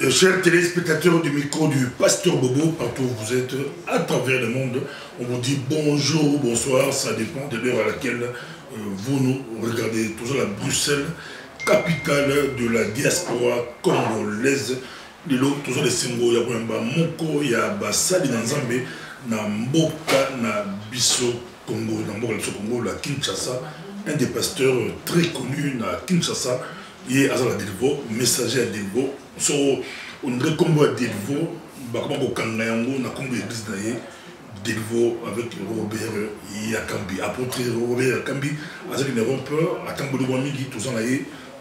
Chers téléspectateurs du micro du Pasteur Bobo, partout où vous êtes, à travers le monde, on vous dit bonjour, bonsoir, ça dépend de l'heure à laquelle vous nous regardez. Toujours à Bruxelles, capitale de la diaspora congolaise. Lilo, toujours les singles, il y a Moko, il y a Basali Nzambe, na Mboka, na Biso Congo, na Mboka Congo, la Kinshasa, un des pasteurs très connus na Kinshasa. Il est à la Delvo, messager à Delvo. So, on dirait combo à Delvo, bakama ko kangayango na combo église na Delvo avec Robert Yakambi. Apôtre Robert Yakambi, avec une rompeur, à Tambolo Wamigi, tout ça là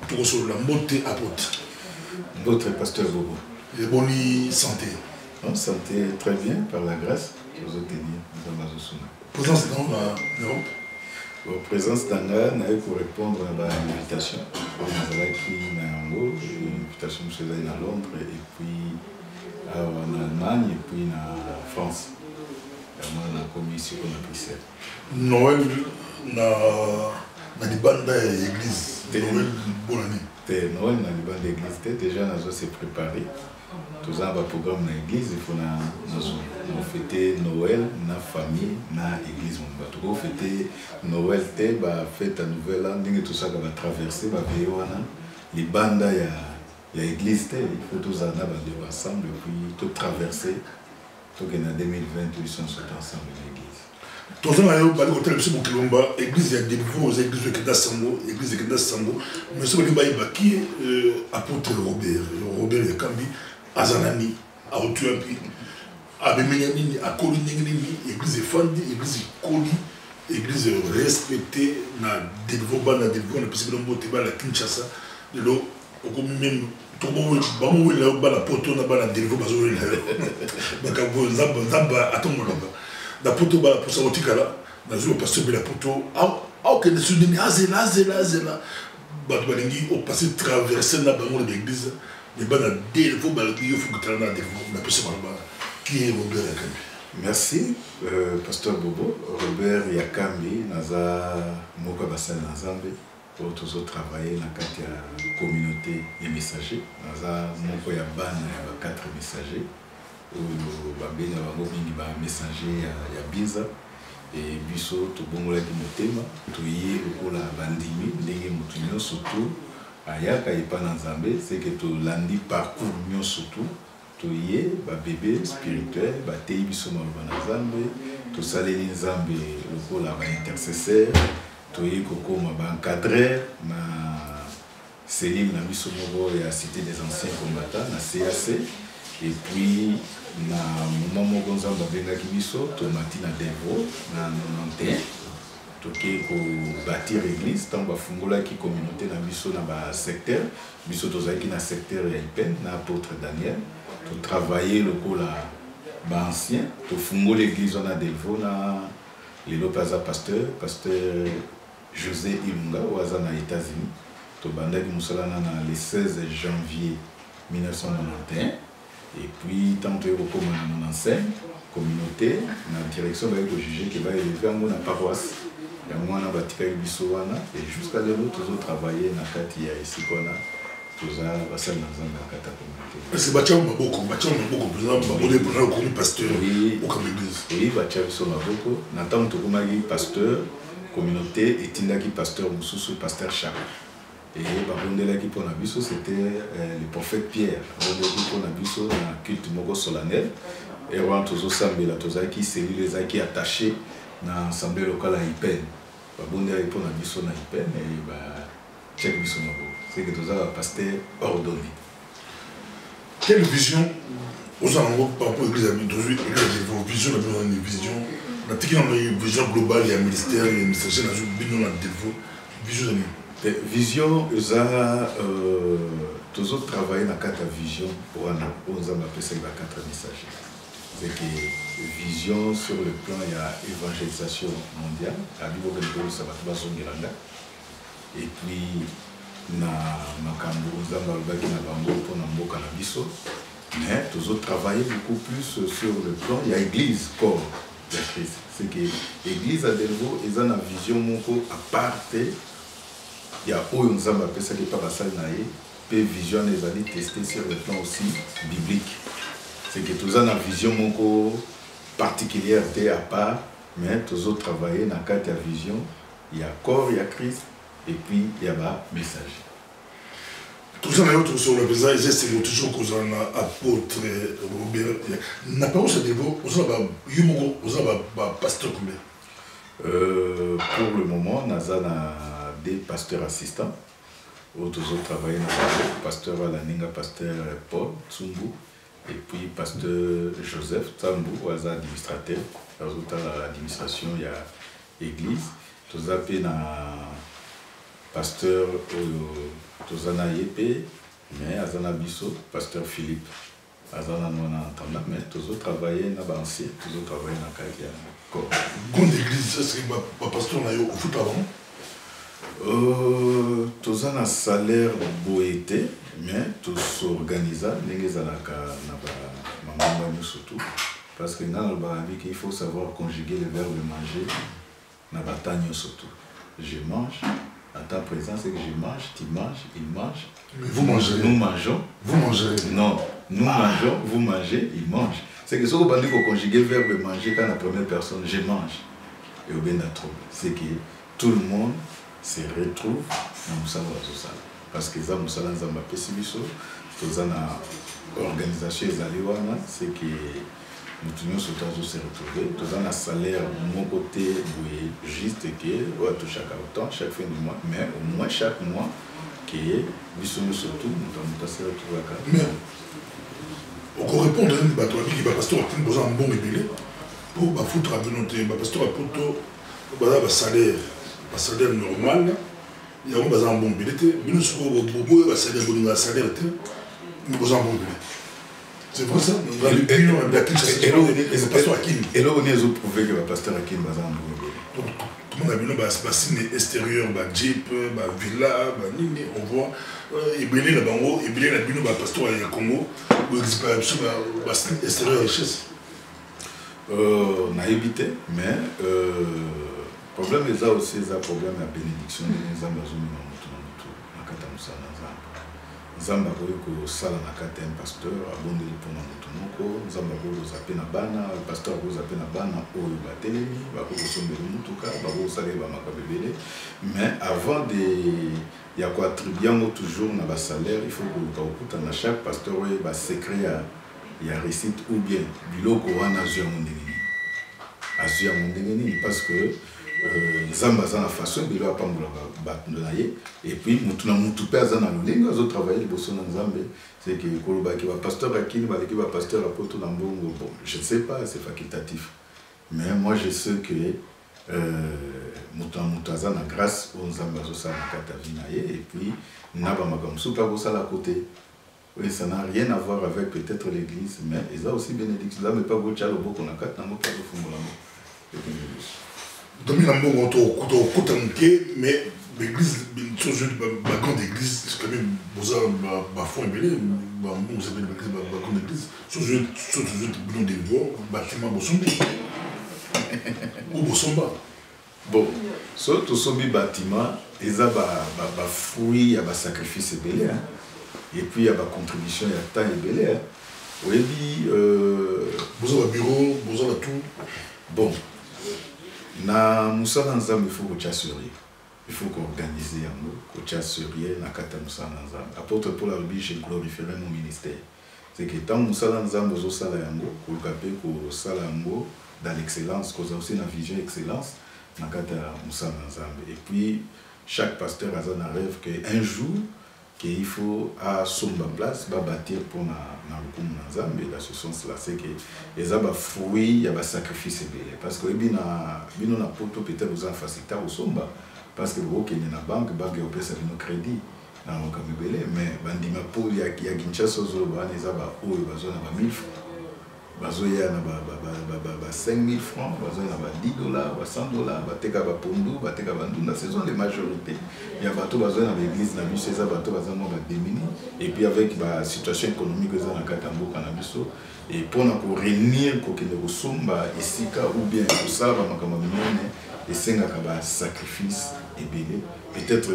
tout sur la montée apôtre. D'autres pasteurs Bobo. Et bonne santé. Santé très bien par la grâce. Vous êtes présence dans l'Europe. Présence d'Anga, pour répondre à l'invitation. Nous avons qui l'invitation de à Londres, et puis en Allemagne, et puis en France. On a commis ici qu'on a pris Noël, dans les bandes d'église. Noël, bonne année. Noël, dans les bandes d'église, déjà, nous avons préparé. Tout ça, un programme dans l'église, il faut nous fêter Noël, na famille, na église. On va fêter Noël, fête à Nouvelle An, tout ça va traverser, les bandes, il y a l'église, il faut tous aller ensemble, puis tout traverser. Donc en 2020, ils sont ensemble l'église. Tout ça, il y a l'hôtel de l'église, il y a des nouveaux églises de Kenda Sango, l'église de Kenda Sango, mais ce qui est apôtre Robert Yakambi. Azanani, à Otuapi, à Bemenyamini, à Koliningini, église Fandi, église Koli, église respectée, na Delvoba, na Delvoba, na Pisibilombo, Teba, la Kinshasa, de l'eau, au commun même, tout le monde, Bamou, la poto, na Bala, Delvoba, Zori, Bakabo, Zamba, Atomolamba, la poto, Bala, pour sa rotikala, na Zoro, pasteur, la poto, ok, de Sudini, Azela, Batbalingi, au passé, traversé, na Bamou, l'église. Qui est Robert Yakambi? Merci, Pasteur Bobo. Robert Yakambi, Naza Moka Basal Nazambe, pour tous autres travailler dans la communauté des messagers. Naza Moko Yaban, il y a 4 messagers. Il y a un messager à Biza. Et Biso, tout bon, qui motema, tout y est pour la bandimi, les moutunions surtout. Ayaka et pas dans Zambé, c'est que tu lundi parcours mieux surtout, tu y es, bébé spirituel, tu es bisoma dans Zambé, tu sales les Zambé, le coup là, intercesseur, tu y es coco ma encadré, ma cellule na bisomoro et à cité des anciens combattants, na CAC, et puis na moment gonzalo babenga kibiso, tu matina Devo, na 91. Pour bâtir l'église, tant que fungola qui communauté dans biso na secteur, biso tozaki na secteur ya Ipen, na apôtre Daniel, to travailler le coup là ancien, to fungola l'église on a Delvo na les lopaza pasteur José Ilunga oaza na États-Unis, to bandaki musala na le 16 janvier 1991 et puis tant que au comme na 95 communauté na direction va être jugé qui va élever en la paroisse. Et jusqu'à l'heure, toujours travailler dans la carte ici qu'on a, tout ça, va s'en dans la carte communauté. Est-ce que Bacham m'a beaucoup, comme pasteur ou comme église? Oui, Bacham m'a beaucoup. Nathan Tokumagi, pasteur, communauté, et Tindaki, pasteur Moussoussou, pasteur Chak. Et Babondela qui pour Nabiso, c'était le prophète Pierre. Babondela qui pour Nabiso, dans le culte Mogo solennel. Et on a toujours samedi, la Tozaki, c'est les qui attachés dans l'assemblée locale à Ipen. Babonde a pour la mission à Ipen et check mission. C'est que tout ça va pasteur ordonné. Quelle vision aux alentours par rapport à l'église d'aujourd'hui? Vos visions, une vision globale, il y a un ministère, il y a un messager, il y a un vision. Vision, toujours travailler dans 4 visions pour un appeler ça 4 messagers. C'est que vision sur le plan, il y a évangélisation mondiale, et puis na makambo zamba na bango pour na mboka na biso, mais toujours travailler beaucoup plus sur le plan, il y a église corps de Christ. C'est que l'église à Delvo ils ont une vision moko à part, il y a où nous avons appelé ça qui pas passé naïe puis vision les années testées sur le plan aussi biblique. C'est que tous en vision mon particulière à part, mais tous autres travailler dans quatre vision, il y a corps, il y a Christ, et puis il y a un message. Tout ça, on sur le visage, c'est toujours qu'on a apôtre Robert. N'a pas aussi des mots, on a pasteur combien? Pour le moment, on a des pasteurs assistants. Autres travaillent dans le pasteur Alaninga, pasteur Paul Tsumbu, et puis pasteur Joseph Tsambou, administrateur. Dans l'administration, il y a l'église. Tous appelés dans pasteur Tozana Yepe, mais Azana Bisso, pasteur Philippe. Azana Nona Antanda, mais tous travaillent dans l'Ancien, tous travaillent dans le Kakia. Grande église, est-ce que le pasteur n'a eu au foot avant? Tous un salaire boété, mais tous organisés, les maman surtout, parce que dans le barabi il faut savoir conjuguer le verbe manger, na batagne surtout. Je mange, à ta présence, c'est que je mange, tu manges, il mange. Mais vous mangez. Nous mangeons. Vous mangez. Non, nous mangeons, vous mangez, il mange. C'est que ce qu'on dit pour conjuguer le verbe manger quand la première personne, je mange. Et au bien trouble, c'est que tout le monde se retrouve dans Moussala Zosala. Parce que ça, Moussala Nzamba Pessibiso, tous en organisation c'est que nous tenions ce temps de se retrouver. Tous en salaire, mon côté, juste que, on va toucher chaque fin du mois, mais au moins chaque mois, que nous sommes surtout, nous avons se retrouver à Canada. Mais, on répond à un bateau qui va passer un bon rébellé pour foutre à Benoît, pasteur à Poto, salaire. Un salaire normal, il y a un bon billet. Mais nous sommes au salaire, nous avons un bon billet. C'est vrai ça? Et là, on est prouvé que le pasteur Akin va un bon billet. Tout le monde a vu le signe extérieur, le jeep, la villa, on voit. Et bien là-bas, et bien là-bas, le pasteur à Congo, le signe extérieur richesse. On a évité, mais. Le problème est aussi un problème de bénédiction des Zamba Zumi Nakata Moussa Zamba Koyoko Sala Nakata un pasteur, abondé pour Namutunoko, Zamba Koyo Zapena Bana, le pasteur Koyo Zapena Bana, Oyo Batelemi, Bako Sombe Mutuka, Bako Salé Bamakabele. Mais avant de. Il y a quoi attribuer toujours dans le salaire, il faut que dans chaque pasteur ait un secret, il y a récite ou bien, Biloko Wana Azua Mondengeni. Azua Mondengeni, parce que. Zamba za na façon bilo apambola batunda ye et puis mutuna mutu pe za na lulinga zo travailler boso na Nzambe c'est que koloba ki ba pasteur akini ba ki ba pasteur apoto na mbongo bon je ne sais pas c'est facultatif mais moi je sais que mutuna mutu za na grâce au Nzambe zo sa na kata vina ye et puis na ba makamsu pa bosa la côté. Oui, ça n'a rien à voir avec peut-être l'église mais ils ont aussi bénédiction là mais pas go chalo boko na kata na pas de fumula mo. Donc, mais l'église, la grande église, c'est quand même, vous avez un fond ébélé, vous avez la grande église, surtout des bâtiments Bossombi. Ou Bossomba. Bon, surtout ce bâtiment, il y a des fruits, il y a des sacrifices ébélés, et puis il y a des contributions, il y a des temps ébélés. Oui, vous avez un bureau, vous avez tout. Bon. Na Moussala Nzambe, il faut que tu assuries. Il faut qu'on organise que tu assuries na kata Moussala Nzambe. Apôtre Paul a dit je glorifierai mon ministère. C'est que tant Moussala Nzambe zo sala yango, ko kapé ko sala yango dans l'excellence, qu'on a aussi une vision excellence na kata Moussala Nzambe. Et puis chaque pasteur a un rêve qu'un jour qu'il faut à son place va bâtir pour na Nzambe dans ce sens là c'est que les aba fruits il y a des sacrifices parce que bino na poto peut-être vous en faciliter au somba parce que vous qui na banque au pesa bino crédit na okamibele mais bandima pour il y a Kinshasa zo ba les aba o bazona ba 1000 francs bazoya na ba 5000 francs bazoya na ba $10 ba $100 bateka ba pondu bateka ba ndunda ce sont les majorités il y a bateau bazoya na l'église na biso ça bateau bazana ba démini et puis avec la situation économique za na katambo kana biso et pour réunir ko kende ko somba isika ou bien ko sala makambo minene et senga ka ba sacrifice et belé peut-être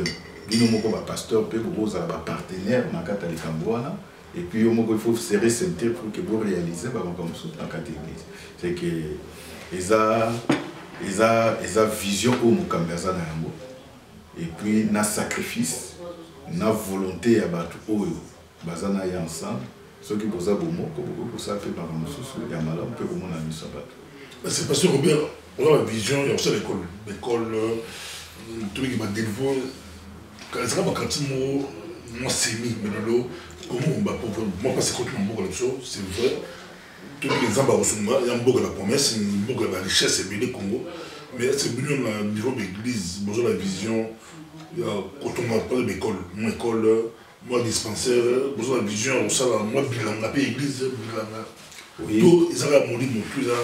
bino moko ba pasteur pe vous avez ba partenaire na kata likambwana et puis il faut serrer ceinture pour que vous réalisez ba comme ça dans kata église c'est que eza vision au mukambaza na yango et puis na sacrifice na volonté ya batu oyo bazana ya ensemble ce qui boza bomoko beaucoup ça fait par mususu ya malamu pe komona miso batu. C'est parce que Robert, on a la vision, il y a aussi l'école, tout le qui m'a délivré, quand il sera ma cantine, moi semi, mais comment on va pouvoir, moi pas c'est contre mon beau là-dessus, c'est vrai, tous les exemples il y a un beau la promesse, un beau la richesse, c'est bien le Congo, mais c'est bien au niveau de l'église, besoin de la vision, quand on m'a parlé d'école, mon école, moi dispensaire, besoin de la vision, on sait moi bilan, la paix église, bilan, tout, ils ont mon livre, plus là.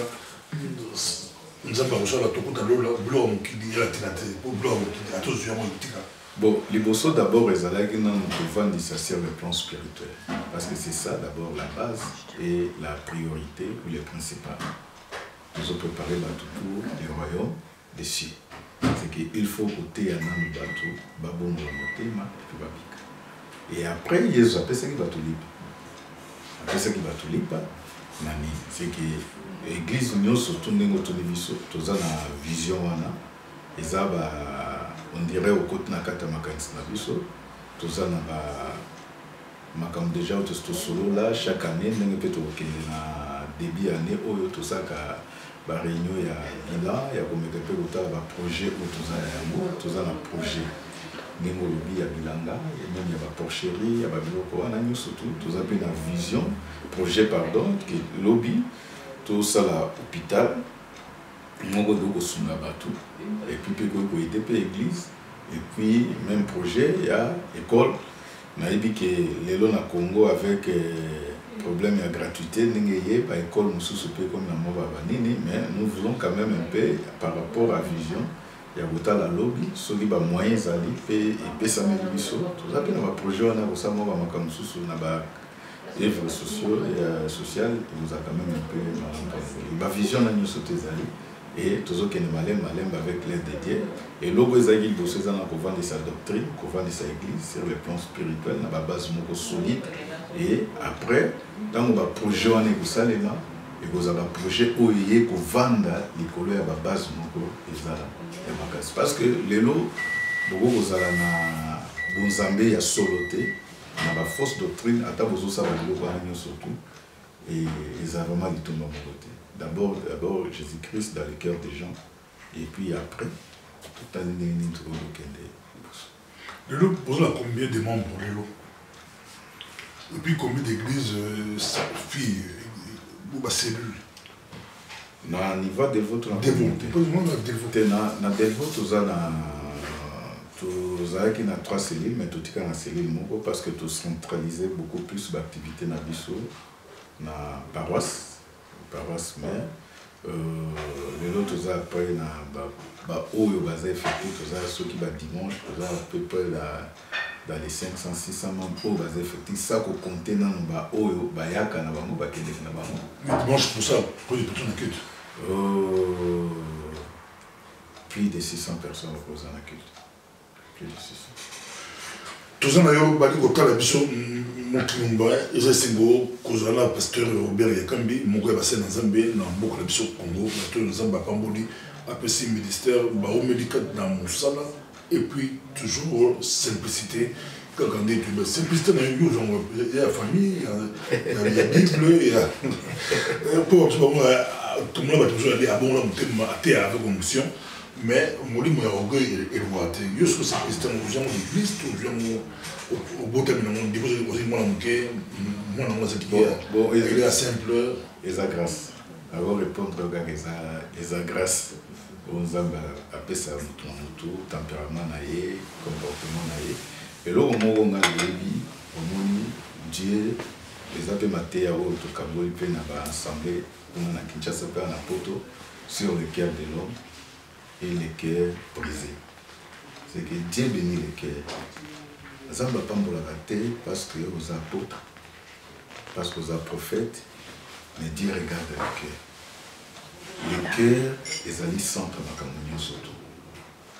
Bon, les bossos d'abord, ils allaient nous sur le plan spirituel. Parce que c'est ça d'abord la base et la priorité ou les principales. Nous avons préparé tout le royaume des cieux. C'est qu'il faut côté à nous bateau, babon et après, il y a appelé ça qui va tout libre. Après ça qui va tout libre, c'est que l'église nous surtout nous tous la vision et ça on dirait au côté na kata makanisi na biso tous na comme déjà tout solo là chaque année nous peut na début année oyo tout ça ka ba réunion ya bilan ya komeka pe kotala ba projet ou tous na projet ngengo lobi ya bilanga et même ya ba porcherie ya ba biloko wana nous surtout tous na vision projet pardon que lobby tout ça là hôpital moko de kosunga bato et puis pe ko aider pe église et puis même projet il y a école na yebi que lelo na Congo avec problème de gratuité n'engayé par école mususu pe comme na mova banini mais nous voulons quand même un peu par rapport à vision il y a bota la lobby soki ba moyens ali pe ça me biso tout ça pe na ba projet wana ko sa mova makamususu na ba œuvres sociaux et social il nous a quand même un peu ma vision na nous sauter ali et toujours que nous malem avec l'aide de Dieu et logo ezaki bosso za na ko vendre sa doctrine ko vendre sa église sur le plan spirituel na ba base moko solide et après dans ba projet wana ko salema et ko za ba projet oye ko vendre likolo ya ba base moko ezala ya makasi parce que lelo boko ko zala na bonzambe ya soloté na ba fausse doctrine ata bozo sa ba biloko wana surtout et ils ont vraiment du tout mon côté. D'abord Jésus-Christ dans le cœur des gens et puis après tout un intro de Lelo pose la combien de membres Lelo et puis combien d'églises filles ou cellules na niveau de votre dévoté na Delvaux tous qui na 3 cellules mais tout est en cellule moko parce que tout centralisé beaucoup plus d'activités na biso na paroisse mère les autres après na ba oyo baza effectué tous ceux qui va dimanche tous à peu près dans les 500 600 membres oyo baza effectué ça ko compter na ba oyo ba yaka na bango ba kende na bango dimanche pour ça pour les personnes culte plus de 600 personnes reposant à culte plus de 600 tous en ayo bali ko kala biso Mokimba, ils ont kozala pasteur Robert Yakambi, moko ya basé na Zambie na mboka na biso Congo, na to Zamba pamboli apesi ministère ba médical dans Moussala et puis toujours simplicité quand on dit simplicité na yo genre il y a famille, il y a Bible, il y a pour tout le monde va toujours aller à bon là mutima até avec onction mais molimo ya orgueil et loité yo ce que c'est christian gens l'église toujours au beau terme on dit aussi moi on c'est qui bon il est simple et sa grâce avant répondre au gars et grâce on zamba appeler ça tout tempérament naé comportement naé et là au moment on a lebi au moni Dieu les appels maté à auto kaboli pe na ba assemblée on a Kinshasa pe na poto sur le cœur de l'homme et les cœurs brisés. C'est que Dieu bénit les cœurs. Zamba pambola raté parce que aux apôtres, parce qu'aux prophètes, mais Dieu regarde le cœur. Le cœur est le centre de la communion surtout.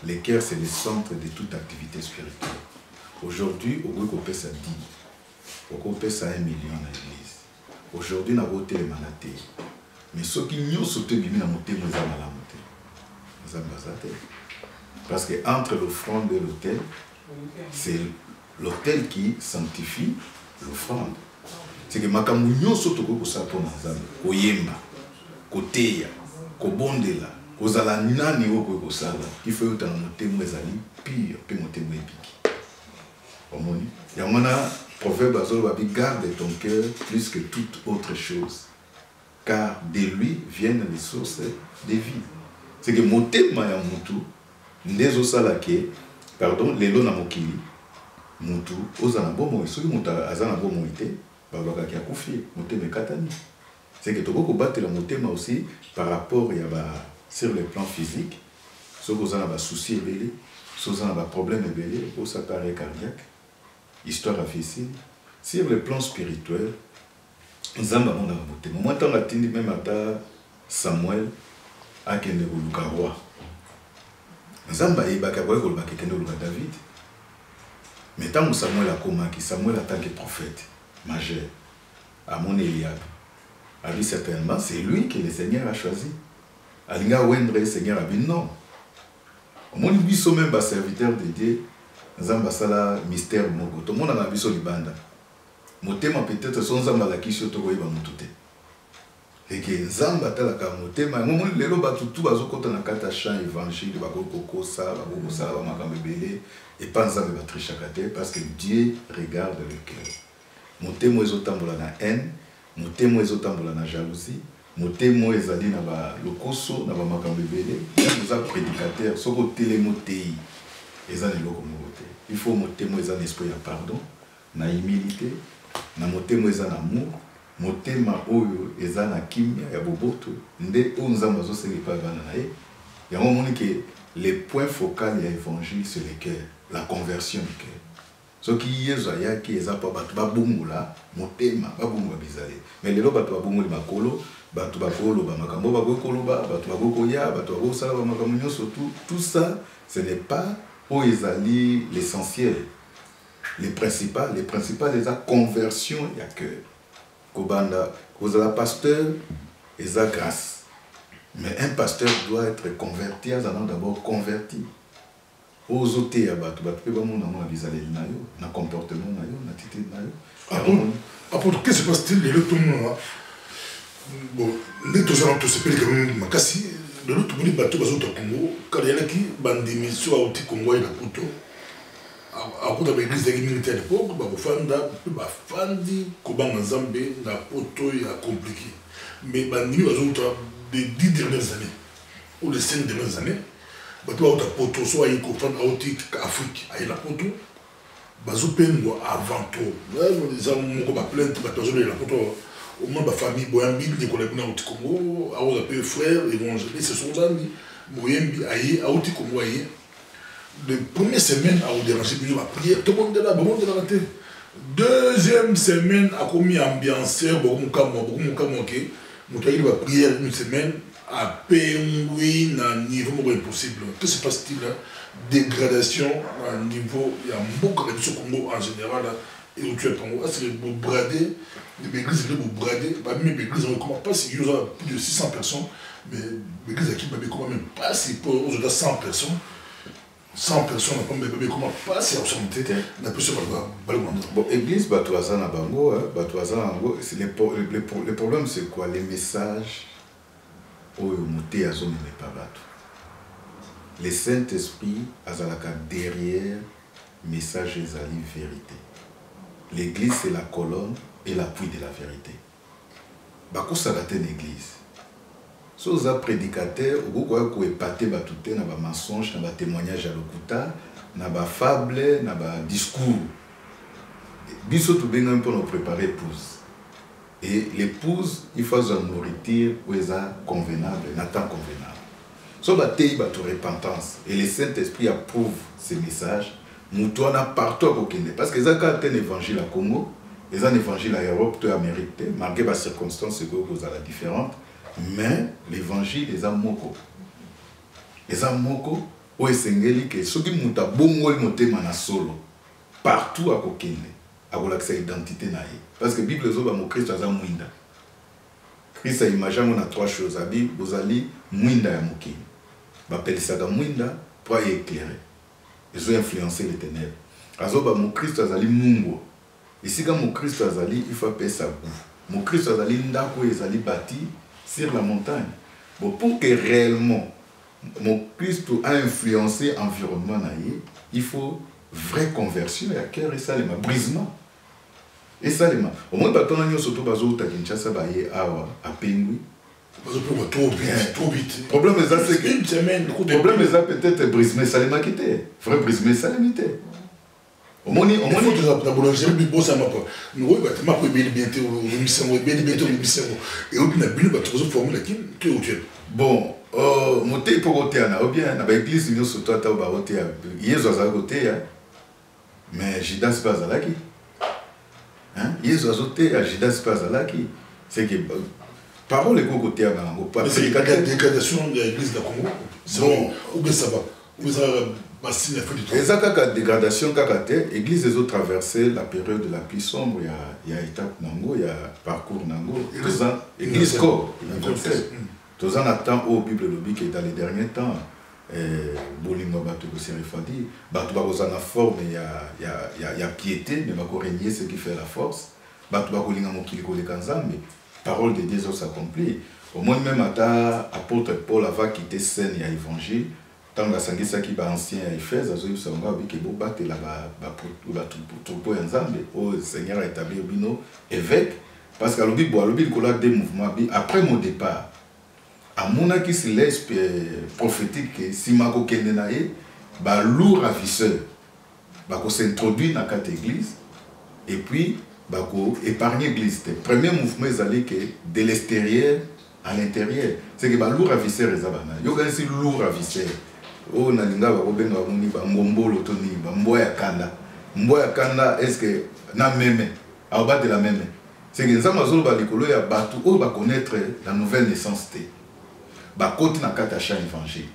Le cœur c'est le centre de toute activité spirituelle. Aujourd'hui, on peut ça 10. On peut ça 1 million dans l'église. Aujourd'hui, on a voté les manatés. Mais ceux qui nous sauté bimi na moté nous avons la moté. Parce que entre l'offrande et l'autel, c'est l'autel qui sanctifie l'offrande. C'est que makambu nyonso toko ko sa pona nzambe, ko yemba, ko teya, ko bondela, ko zala nani oko ko sala. Il faut que dans moté mo ezali pire, pe moté mo epiki. Omoni. Yamana proverbe azolo babi garde ton cœur plus que toute autre chose. Car de lui viennent les sources de vie. C'est que moté maya mutu, ndezo sala ke, pardon, lelo na mokili, mutu, ozana bomo, soki mutu azana bomo ite, babaka ki akufi, moté me katani. C'est que toko battre la moté ma aussi par rapport ya ba sur le plan physique, soki ozana ba souci ebele, soki ozana ba problème ebele, osa carré cardiaque, histoire difficile. Sur le plan spirituel, Nzamba mona moté. Moi tant atindi même ata Samuel akende koluka roi. Nzamba ibaka boye koluka kende koluka David. Mais tant que Samuel a comaki, Samuel en tant que prophète majeur, à mon Eliab, a dit certainement, c'est lui que le Seigneur a choisi. Alinga Wendre, le Seigneur a dit non. Mon biso même bas serviteur de Dieu, Nzamba sala mystère moko. Tout le monde a biso libanda. Motema peut-être son Nzamba la kisho to koyeba mutute. Et que Nzamba talaka motema, mon lelo batutu bazokota na kata chant évangile bakoko ça, bakoko ça ba makambe belé et pas Nzamba ba trichakate parce que Dieu regarde le cœur. Motema ezotambola na haine, motema ezotambola na jalousie, motema ezali na ba lokoso na ba makambe belé, nous a prédicateur soko télémotei. Ezali loko mote. Il faut motema ezali esprit ya pardon, na humilité. Na motema eza na amour, motema oyo eza na kimia ya boboto nde o nzamba zo seli pa bana na ye. Ya moni que les points focaux ya évangile c'est le cœur, la conversion du cœur. Ce qui yezo yaki eza pa batu ba bungula motema ba bungula bizale. Mais lelo batu ba bungula makolo, batu ba kolo ba makambo ba gokolo ba batu ba gokoya, batu ba gosala ba makambo nyonso tout ça ce n'est pas o ezali l'essentiel. Les principales, les conversion et à cœur. Kobanda, vous avez un pasteur, et ça grâce. Mais un pasteur doit être converti, ils allons d'abord converti. Aux autres, il y a des gens qui ont un comportement, un attitude. Après, qu'est-ce qui se passe-t-il de l'autre monde? Bon, les deux gens, tout se payent quand même, mais si de l'autre monde, bateau bazo au Congo, quand il y en a qui bandiment sur au Congo et la Poto. Akuta l'église militaire à l'époque, bafandi kobanga Nzambe na poto ya compliqué. Mais bandimi bazouta des 10 dernières années ou les 5 dernières années, bato auta poto soit y kofanda auti Afrique ay la poto bazopengwa avant tout. Les gens moko ba plainte bato la poto au moins ba famille boyambi de kolabina auti Congo, aoza pe frère évangéliste ce sont amis boyambi ay auti Congo ay. Les premières semaines à vous déranger, puis la prière, tout le monde est là, la tête. Deuxième semaine, à commis ambianceur, beaucoup de prière une semaine, à penguin, à niveau impossible. Que se passe-t-il là? Dégradation à niveau, il y a beaucoup de choses Congo en général, et où tu es Congo. C'est le bradé, les églises, les bradé, même les églises, on ne commence pas si il y a plus de 600 personnes, mais l'église qui va quand même pas si pour 100 personnes. 100 personnes n'ont comment passer à son tête, n'a pas sur le bon, église, Batouazan à Bango, le problème c'est quoi? Les messages au monté à zone n'est pas bateau. Le Saint-Esprit, azalaka derrière, message ezali vérité. L'église c'est la colonne et l'appui de la vérité. Bako salate l'église. Si vous êtes prédicateur, vous pouvez épater na ba mensonge, na ba témoignage à l'okuta, na ba fable, na ba discours. Biso tout bien pour nous préparer épouse. Et l'épouse, il faut une nourriture où elle est convenable, n'attend convenable. So ba tei ba repentance et le Saint-Esprit approuve ces messages. Nous tournons partout au Kenya parce que ça quand un évangile à Congo, les un évangile à Europe, tout Amérique, malgré les circonstances que vous avez différentes. Mais l'évangile est un moko. Les amoko, où est-ce que ceux qui montent à bon mot monter mana solo. partout à kokende à sa identité na ye parce que Bible zo ba mo Christ aza mwinda Christ a imagé on a trois choses abi bozali mwinda ya mokili ba pelisaka mwinda pour éclairer ils ont influencé les ténèbres azo ba mo Christ azali mungu ici quand mon Christ azali il faut payer sa goût mon Christ azali ndako ezali bâti sur la montagne bon pour que réellement mon Christ a influencé l'environnement il faut vraie conversion et à cœur et ça les brisement et ça les au moins pas tant surtout bazo ta Kinshasa ba ye awa a Pengui trop vite problème est ça c'est que une semaine problème est ça peut-être brisement ça les maquité vrai brisement ça les au moins la boulangerie bi bossa ma pas nous va ma ko bien bientôt et on a bien ba trop formule qui tu es bon monter pour oteana ou bien na ba église nous surtout ata ba otea yezo za otea mais Judas pas à qui hein yezo azotea Judas pas à qui c'est que parole est côté à bango pas c'est la dégradation de l'église de Congo c'est bon ou bien ça va ou ça passer la fin du temps et ça kaka dégradation kaka te église les autres traversé la période de la pluie sombre il y a étape nango il y a parcours nango tous ans église corps tous ans attend au Bible lobby qui est dans les derniers temps bolingo bato ko serifadi bato ba kozana forme il y a piété mais ba ko régner ce qui fait la force bato ba ko linga mokili ko le kanzambe parole de Dieu s'accomplit au moins même ata apôtre Paulava quitté scène il y a évangile tant que sangisa qui ba ancien à Éphèse azo yusanga bi ke bo batela ba troupeau nzambe au Seigneur a établi bino évêque parce que lobi ko la des mouvements bi après mon départ à mon qui se laisse prophétique que si ma ko kende na ye ba lourd ravisseur ba ko s'introduire dans cette église et puis ba ko épargner l'église le premier mouvement est que de l'extérieur à l'intérieur c'est que ba lourd ravisseur ezabana yo ga si lourd ravisseur o na linga ba ko benga moni ba ngombolo toni ba mboya kanda est-ce que na meme a ba de la meme c'est que nzama zolo ba likolo ya batu o ba connaître la nouvelle naissance té ba côté na kata cha évangile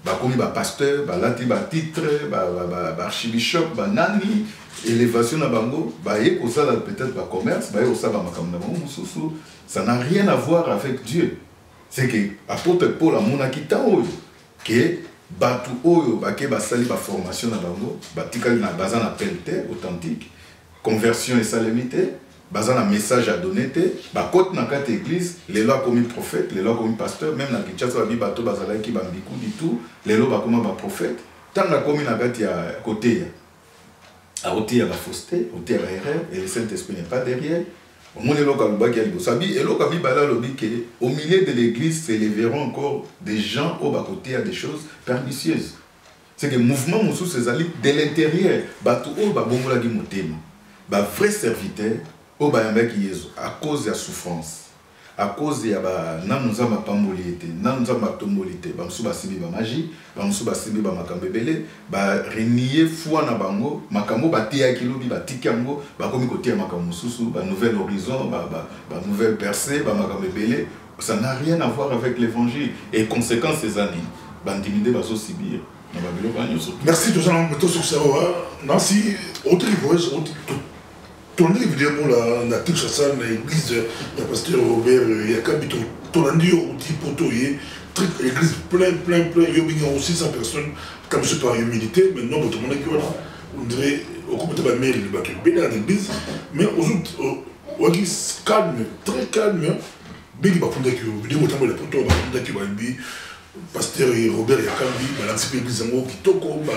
ba komi ba pasteur ba lati ba titre ba archibishop ba nani élévation na bango ba ye ko sala peut-être ba commerce ba ye ko sala makambo na bango mususu ça n'a rien à voir avec Dieu c'est que apôtre Paul amona kitao que batu oyo ba ke ba sali ba formation na bango ba tikali na bazana pelte authentique conversion et salamité bazana message à donner te ba côté na kata église les lois comme prophète les lois comme pasteur même na Kinshasa ba bato bazala ki ba mbiku du tout les lois ba comme ba prophète tant na comme na kata ya côté à côté ya la fausseté côté ya erreur et le Saint-Esprit n'est pas derrière au monde le local ba ki ali sabi et local bi bala lobi que au milieu de l'église s'élèveront encore des gens au bas côté à des choses pernicieuses c'est que mouvement musu ces de l'intérieur bato o ba bongola ki motema ba vrai serviteur au bayambaki yezu à cause de la souffrance à cause de ba nanuza mapambolité nanuza matombolité ba msuba sibi ba magie ba msuba sibi ba makambebele ba renier foi na bango makambo ba tia kilobi ba tikango ba komi côté makambo mususu ba nouvel horizon ba nouvelle percée ba makambebele ça n'a rien à voir avec l'évangile et conséquences ces années ba intimidé ba so sibir na ba bilo ba nyoso merci tous en mettant sur ça Nancy autre voyage tourner évidemment la Kinshasa l'église de pasteur Robert Yakabi tourner au petit poteau l'église plein il y a aussi 100 personnes comme ce par humilité maintenant tout le monde qui on dirait au coup de la mail il va que bien dans l'église mais aux autres calme très calme big ba funda ki vidéo tambo le poteau ba funda ki ba bi pasteur Robert Yakambi balance l'église en haut qui toko ba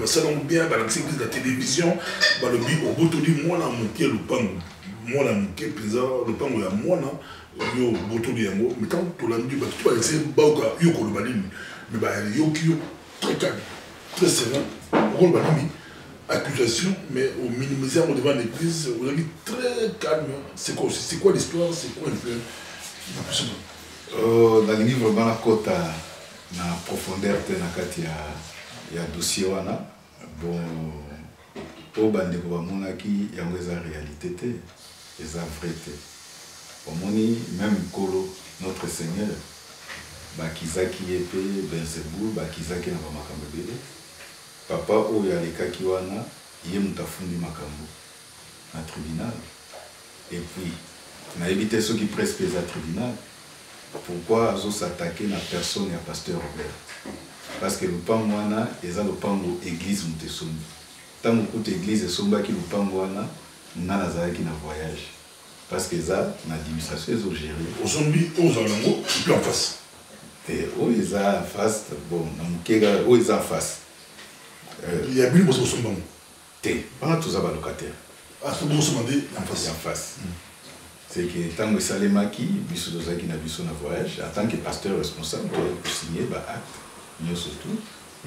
salon bien balance l'église de la télévision ba le bi au botoli moi na monter le pan moi na monter pisa le pan ya moi na yo botoli yango mais tant to la ndi ba tu ba essayer ba yo ko le balini mais ba yo ki très calme très serein rôle balini accusation mais au minimiser devant l'église on a dit très calme c'est quoi l'histoire c'est quoi le fait dans le livre vraiment la côte na profondeur te na kati ya dossier wana bon po bande ko bamonaki yango eza réalité te eza vrai te omoni même kolo notre Seigneur bakizaki ye pe Belzebul bakizaki na bamakambo ebele papa oyo alekaki wana il y a Moutafundi Makambo à tribunal. Et puis, on a évité ceux qui presque à tribunal. Pourquoi ils ont s'attaqué à la personne et à Pasteur Robert? Parce que le Pangwana, ils ont le Pango église Moutessouni. Tant que l'église est sombre qui le Pangwana, on a un voyage. Parce que ça, on a l'administration, ils ont géré. Au zombie, aux Alango, et puis en face. Et où ils sont en face, bon, où ils sont en face. Il y a bien beaucoup de zombie. Pendant tous les locataires. Ah, c'est bon, c'est en face. En face. C'est que tant que Salemaki, Bissou Dozaki n'a vu son voyage, en tant que pasteur responsable, pour signer, acte, mieux surtout.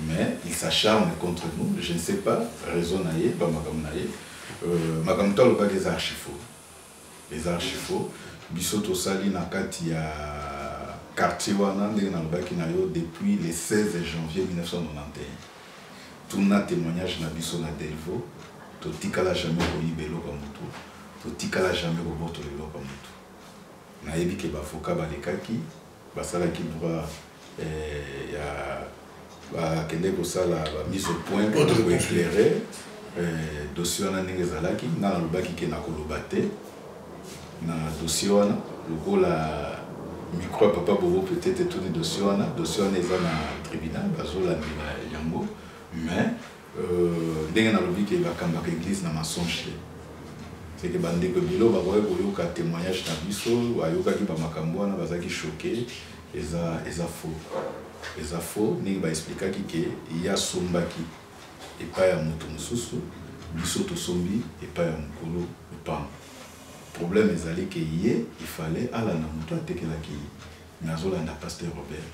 Mais il s'acharne contre nous, je ne sais pas, raison naïe, pas Magamunaïe. Magamuta le pas des archifaux. Les archifaux, Bissou Tosali n'a qu'à quartier depuis le 16 janvier 1991. Tout le témoignage n'a pas na Delvaux, tout le jamais Boyibelo comme tout, tout le jamais Roboto Lelo comme tout. Na yebi ke bafoka balekaki, basala ki droit ya kende ko sala mise au point pour éclairer dossier wana ndenge ezalaki nga na lobaki ke na koloba te na dossier wana lokola micro papa bobo peut-être tout les dossiers wana eza na tribunal bazolandela yango mais ndenge na lobi ke bakambaka église na mensonge c'est que bandeko bilo bakoki koyoka témoignage na biso bayokaki bamakambo wana bazalaki choqué eza faux ndenge baexplikaki ke ya sombaki epai ya moto mosusu biso tosombi epai ya mokolo epango. Problème ezali ke ye il fallait ala na moto atekelaki nazolanda Pasteur Robert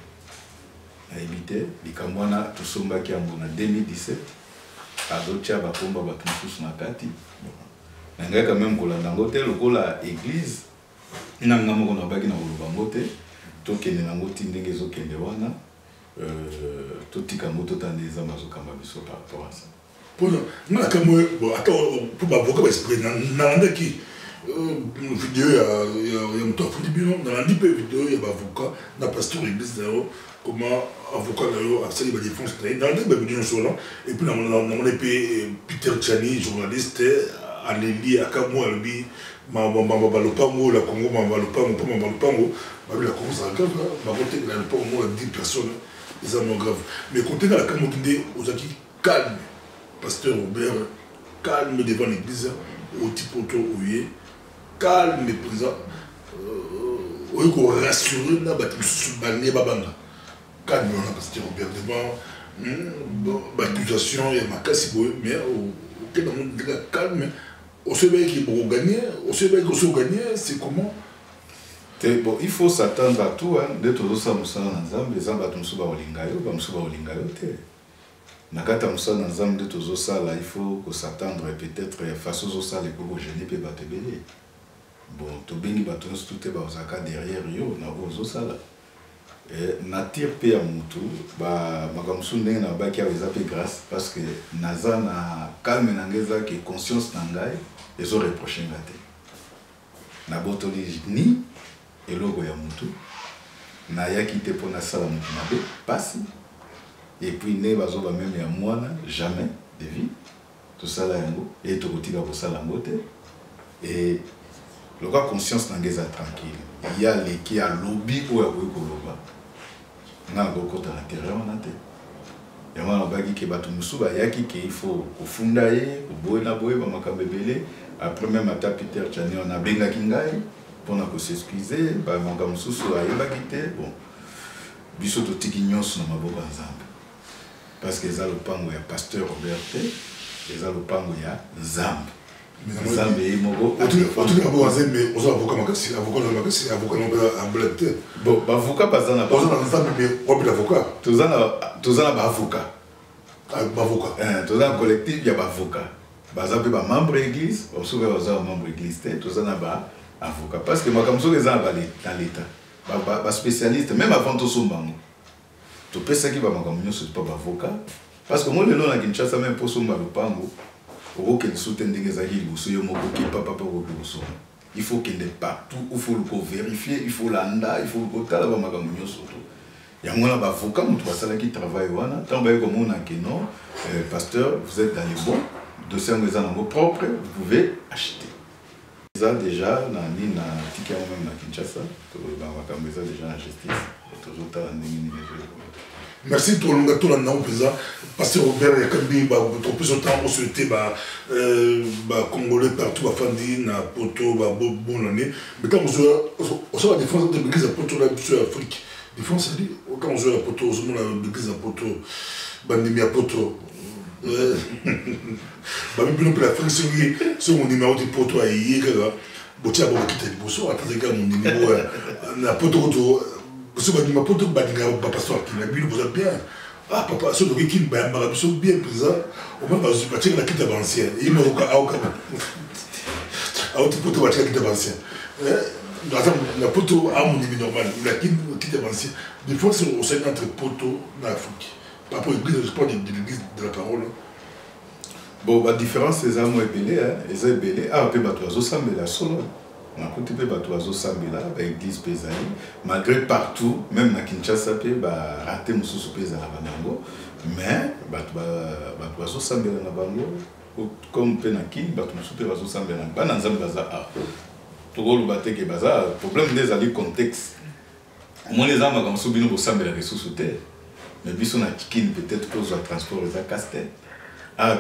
na éviter likambo wana tosombaki yango na 2017 azotia bakomba bato mosusu na kati na ngai quand même kolanda yango te lokola église nanga moko na baki na koloba yango te tokende nango ti ndenge ezokende wana totika yango totanda eza bazokamba biso par rapport à ça. Mpona nga nakamwe po bavoka baexprime nalandaki vidéo ya moto afundi bino nalandi mpe vidéo ya bavoka na pasteur église na yo comment avocat na yo asali badéfense na ye nalandaki bavidéo nyonso wana et puis namoni mpe Peter Tchani journaliste aleli akamwa alobi balopango la Congo balopango mpo balopango babi la Congo ça grave bakotekela lopango la 10 personnes eza non grave mais kotekala kamwa nde ozalaki calme Pasteur Robert calme devant l'église au tipoto oye calme présent oye ko rassurer na bato subane babanga calme na Pasteur Robert devant l'accusation ya makasi boye mais au que dans monde calme on sait bien qu'il faut gagner on sait bien qu'on se gagner c'est comment bon il faut s'attendre à tout hein de tous ça musala na nzambe zamba tumsuba olingayo ba musuba olingayo te nakata musala na nzambe de tous ça là il faut que s'attendre peut-être face aux ça les pour gêner pe batebele bon to bengi bato tout te ba osaka derrière yo na ozo sala nature pe ya mutu ba makamsu ndenge na baki aweza pe grâce parce que naza na calme na ngeza que conscience na ngai ezo reprocher ngate na botoli ni eloko ya mutu na yaki te pona sala mutu na be pasi et puis ne bazoba même ya mwana jamais de vie tout ça là yango et to kotika ko sala ngote et le cas conscience na ngeza tranquille il y a les qui a lobby ou ya ko loba na kokota na terrain na te ya wana baki ke bato musuba yaki ke il faut kofunda ye boye na boye ba makabebele après même ata Peter Tchani on a bengaki ngai pona ko s'excuser ba manga mususu ayebaki te bon biso to tiki nyonso na maboko nzambe parce que ça le pango ya Pasteur Robert te ça le pango ya nzambe nzambe imoko otu na boaze mais ozo avocat makasi avocat no ba ambulante bon ba avocat pas na ozo na nzambe mais obi avocat tozana ba avocat tozana collectif ya ba avocat baza pe ba membre église oso ba baza membre église te tozana ba avocat parce que makamso les gens dans l'état ba spécialiste même avant to sombango to pesa ki ba makamyo c'est pas avocat parce que moi le nom na Kinshasa même pour somba le pango au que soutien des ezali uso yo moko ki papa ko uso il faut qu'il n'est partout il faut le vérifier il faut landa il faut le tala ba makamyo surtout ya ngona ba avocat mutu basala ki travail wana tant ba ko mona que non pasteur vous êtes dans les bons dossier propre, vous pouvez acheter. Ça déjà, dans le ticket même à Kinshasa, déjà en justice. Merci tout le monde, tout le monde, Pasteur Robert, il y a quand même plus de temps, on souhaitait Congolais partout, Fandi, na Poto, bonne année. Mais quand on joue la défense de l'église à Poto, sur l'Afrique, défense, quand on joue la Poto, on joue l'église à Poto, Bandimi à Poto. Même pour l'Afrique, c'est mon numéro de Poto à Yéga. Botia bon quitter le bosso, attendez mon numéro na Poto. Parce que ma pote badinga pasteur qui n'a bu le bien. Ah papa, ce qui m'a bien présent. Au moins je vais la quitte avancée. Il m'a au cas. Ah tu peux te watcher la quitte avancée. La poteau a mon niveau normal. La quitte avancée. Des fois c'est au sein entre poteau dans l'Afrique. Par rapport à l'église, je parle de l'église de la parole. Bon, la différence c'est ça moi belé hein, et ça belé ah peu batoizo ça mais la solo. On a côté peu batoizo Sambela, l'église Pézali, malgré partout, même à Kinshasa, raté Moussou Pézali à Banango, mais batoizo Sambela na Bango, comme Penakin, Moussou Pézali Sambela, Bananzam Baza A. Tout le monde que Baza, problème des alliés contexte. Moi les armes comme Soubino pour Sambela les sous-terre, mais Bisson a Kikin peut-être cause de transport les a casté. Ah,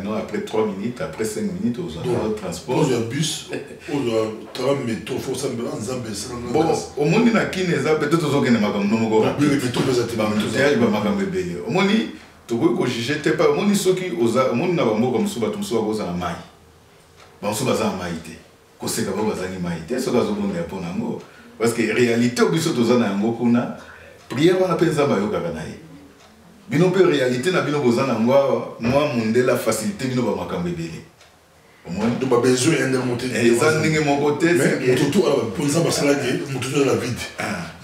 non, après 3 minutes, après 5 minutes, aux transport. Pose un bus, tram, métro, faut ça me bon, au monde, il y a qui n'est pas peut-être aux organes, mais comme non, au monde, tu veux que je jette pas, au monde, ceux qui osent, au monde, n'a pas mot comme ça, tout ça, aux en maille. Bon, ça va en maïté. Qu'on sait qu'à vous, en maïté, ça va au monde, pour n'ango. Parce que réalité, au biseau, aux en ango, qu'on a, prière, on appelle ça, maïo, gavanaï. Bino pe réalité na bino bozana moi monde la facilité bino ba makambe belé au moins de ba besoin remonter et ça ninge mon côté mais tout pour exemple ça là tout la vide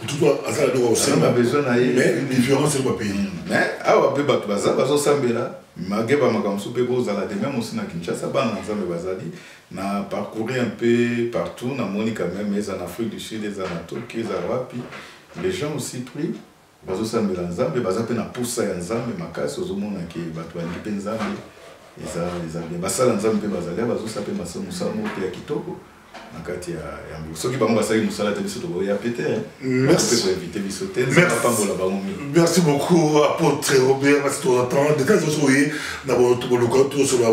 tout à ça là aussi on a besoin na mais une différence c'est le pays mais awa pe bato bazo sambela magé ba makambe soupe bozala de même aussi na Kinshasa ba na nzambe bazali na parcourir un peu partout na moni quand même mais en Afrique du Sud les Anatoliens les Arabes les gens aussi pris bazo sambela nzambe baza pe na poussa ya nzambe makasi ozomona ke bato bandi pe nzambe eza bien basala nzambe pe bazali bazo sape musala moko ya kitoko na kati ya soki bango basali musala te biso to ya péter merci pour éviter biso te pambola bango merci beaucoup apôtre Robert merci tout le temps de temps aussi oui na bo to lo ko to so ba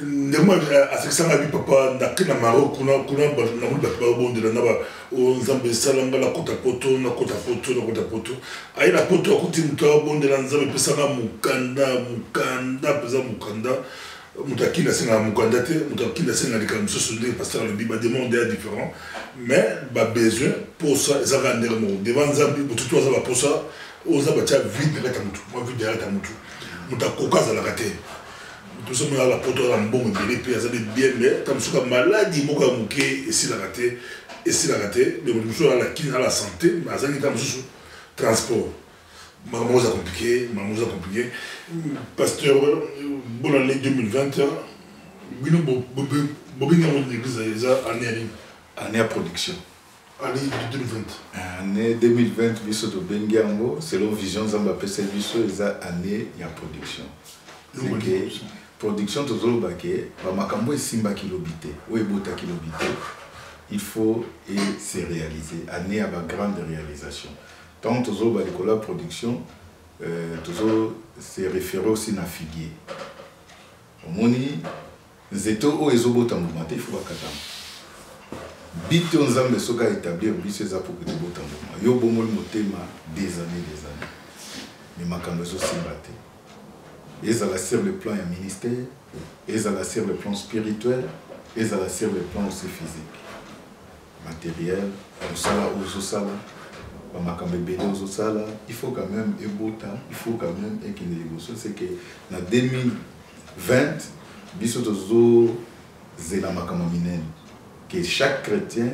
ne moi à ce que ça m'a vu papa na Maroc kuna na mulba ba bon de na ba o nzambe salanga la kota poto ayi la poto akuti mto bon de la nzambe pesa na mukanda pesa mukanda mutakila senga mukanda te mutakila senga likam sosule pasteur le biba demande est différent mais ba besoin pour ça ça va ndere mo devant nzambe tout ça va pour ça oza batia vide na tamutu moi vide na tamutu mutakokaza la kate tout ça mais la poto la mbongo belé pe ça bien mais comme suka maladie moko ya muke esi la kate esi la kate mais mutu à la kin à la santé mais ça ni tamusu transport maman a compliqué pasteur bonne année 2020 bino bobinga mon église année à production année 2020 année 2020 biso to bengiango selon vision zamba pesa biso eza année ya production production tozolo baké ba makambo esimba kilobité o ebota kilobité il faut se réaliser année à ba grande réalisation. Tant toujours la production, toujours c'est référé aussi à figuier. Au moni, zeto o ezobo tambumate il faut bakatam. Bite on zambe soka établir bise za pour que tu botamuma. Yo bomol motema des années. Mais makambo zo simbate. Ezala sur le plan ministère, ezala sur le plan spirituel, ezala sur le plan aussi physique. Matériel, on sala ozo sala. Il faut quand même il faut quand même c'est que en 2020 que chaque chrétien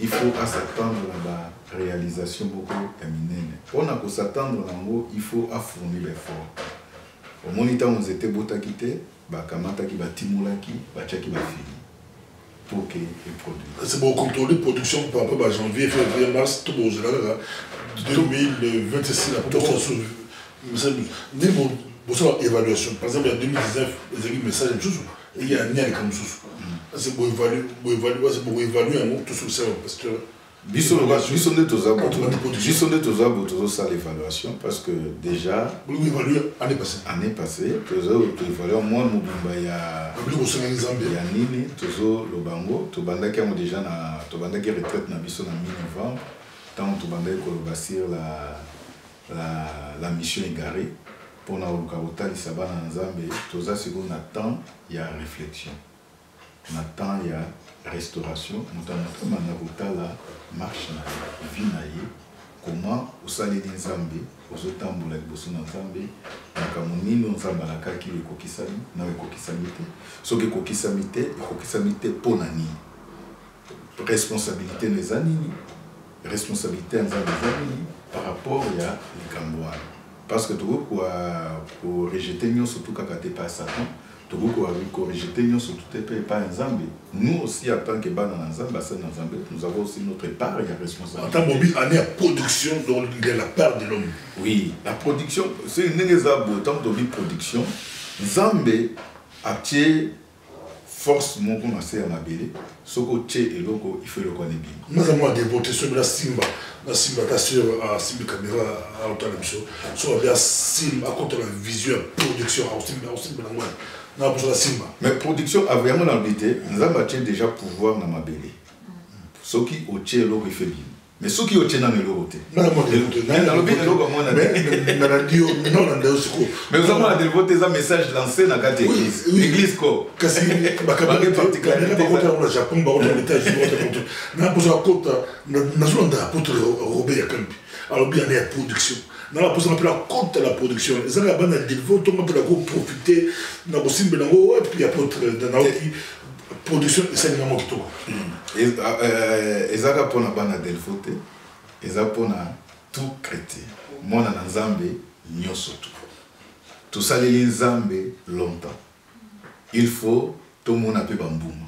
il faut s'attendre à la réalisation beaucoup éminente. On a que s'attendre il faut fournir l'effort. Au moniteur on était bota quitté bakamata ki batimulaki bachaki bafini. Pour qu'il produise. C'est bon contrôler la production par rapport à janvier, février, mars, tout bon, 2026, la production bonsoir évaluation. Par exemple, en 2019, les équipes message de choses, il y a un lien comme ça. C'est pour évaluer un mot tout sur ça parce que Bisonde Tozabo, ça l'évaluation parce que déjà vous évaluez année passée, Tozo évalué moi Mobimba il y a Nini, Tozo Lobango, Tobandaki a déjà na Tobandaki retraite na biso na mi-novembre, tant Tobandaki kolobasir la mission égarée pour na Olukauta Lisaba na Nzambe, Toza seconde attend il y a réflexion. Maintenant, il y a restauration. Nous avons la marche, la vie, comment vous allez dans Zambie, vous êtes en train de vous en Zambie, nous avons qui est kokisami, nous avons kokisamité. Ce qui est kokisamité pour nani. Responsabilité des anini, responsabilité en Zambie par rapport à les Cambouans. Parce que tout pour rejeter nous surtout quand tu pas Satan. Nous aussi, en tant que nous avons aussi notre part et responsabilité. En tant que la production de la part de l'homme. Oui, la production, c'est une production. Zambé a tiré force mon commencé à ma belle. Ce que et loco, il faut le connaître bien. Nous avons dévoté sur la Simba. La Simba, ta sur la Simba caméra à l'automne. Sur la Simba, à contre la vision, production à Simba. Mais production a vraiment l'habité, nous avons déjà pouvoir dans ma belle. Ceux qui ont tiré l'eau, il fait bien. Mais ceux qui ont tiré dans l'eau, mais nous avons dévoté un message lancé dans la église. L'église quoi? Dans la position la compte de la production, ils ont la bande de développement, tout le monde peut profiter dans le simple et puis apôtre dans la production, c'est un moment tout. Ils ont pour la bande de développement, ils ont pour tout chrétien. Moi dans Nzambe, nous surtout. Tout ça les Nzambe longtemps. Il faut tout le monde a pu bambouma.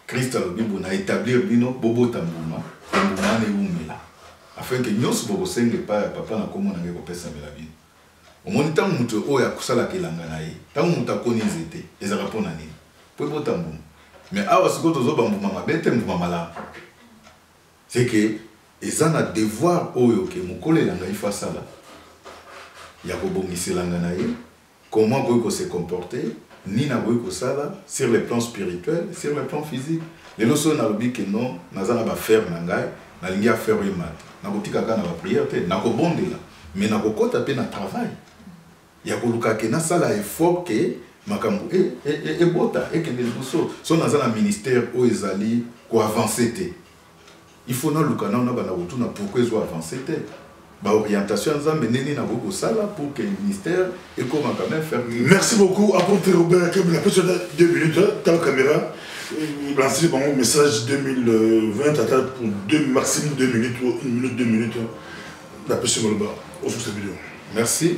Christ a le Bible a établi bino bobo tambouma, tambouma ne umela. Afin que nous soyons sengi pas papa na komo na ngeko pesa la vie. Au moins tant muto oya kusala kelanga na ye. Tant muta koni nzete ezaka pona nini. Po botambu. Mais awa siko tozo bambuma mabete mbuma mala. C'est que ezana devoir oyo ke mukole langa ifa sala. Ya ko bongiselanga na ye. Comment ko se comporter ni na ko sala sur le plan spirituel, sur le plan physique. Les leçons na lobi que non, nazana ba faire na ngai, na lingi a faire mat. Nakotika kana ba prière te nakobondela mais nakokota pe na travail ya koluka ke na sala effort ke makambo e bota e ke liboso so na za na ministère o ezali ko avancer te il faut na luka na bana botuna pourquoi zo avancer te ba orientation nzambe neni na boko sala pour que le ministère et comment quand même faire. Merci beaucoup apôtre Robert Keb la personne de 2 minutes dans la caméra. Lancez mon message 2020 pour maximum 2 minutes ou 1 minute 2 minutes d'après ce Moloba au sous cette vidéo. Merci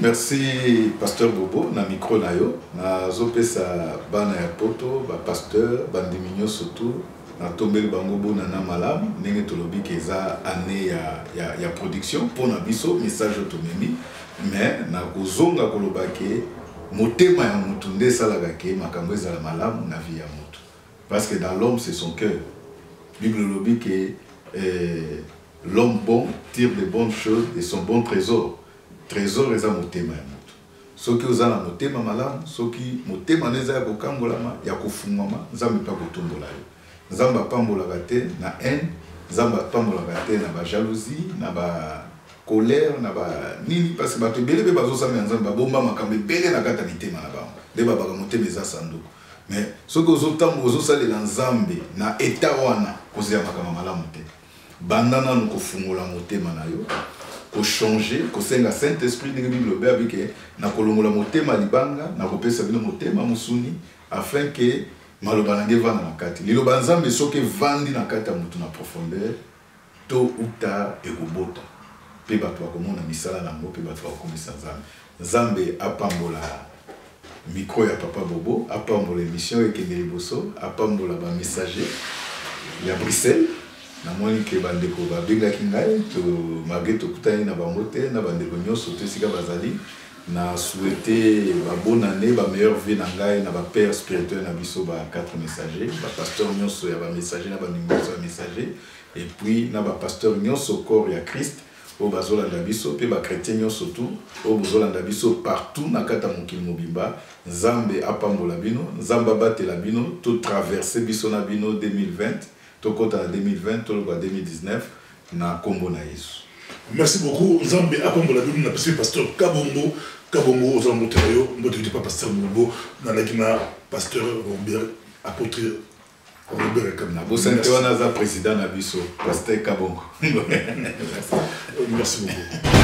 pasteur Bobo na micro na yo na zopesa bana ya poto ba pasteur bandiminyo surtout na tombeli bango bona na malamu ndenge tolobi keza année ya production pour na biso message automemi mais na kozonga koloba ke motema ya mutu nde salaka ke makambo ezala malamu na vie ya mutu. Parce que dans l'homme, c'est son cœur. La Bible nous dit que l'homme bon tire de bonnes choses de son bon trésor. Trésor est un motema. Ce qui est un motema malam, ce qui motema n'est pas kokambolama, ya kofumama, nzambe pa kotombola yo. Nzamba pambola gate na haine, nzamba pambola gate na ba jalousie, na ba colère, na ba nini parce que bato belebe bazo sami nzamba bomba makambe bele na kata mitema na ba. Deba ba motema za sanduku. Mais ce que vous avez dans Zambie, na état wana, vous avez malamu te. Bandana nous kofungola motema na yo, ko changer, ko senga Saint-Esprit de Bible be avec na kolongola motema libanga, na kopesa bino motema musuni afin que maloba na ngeva na kati. Liloba Nzambe soke vandi na kati mutu na profondeur, to uta ekobota. Pe bato akomona misala na ngo pe bato akomisa Nzambe. Nzambe apambola micro ya papa Bobo, apambola émission et Kendeli Bosso, apambola ba messager ya Bruxelles. Na moni ke bandeko ba benga kingai to malgré to kutani na bango te na bandeko nyonso to sika bazali na souhaité ba bonne année, ba meilleure vie na ngai na ba père spirituel na biso ba 4 messagers, ba pasteur nyonso ya ba messager na ba numéro ya messager et puis na ba pasteur nyonso corps ya Christ au bazolanda biso pe ba chrétien nyonso tout au bazolanda biso partout na kata mokili mobimba. Nzambe apambola bino, Nzamba batela bino, to traverser biso na bino 2020, to kota na 2020, to ba 2019 na kombo na Yesu. Merci beaucoup. Nzambe apambola bino na pasteur Kabongo aux Amoterayo, mbote pas pasteur Bobo, na la pasteur Robert apôtre Robert Kamna. Bo sente wana za président na biso, pasteur Kabongo. Merci beaucoup.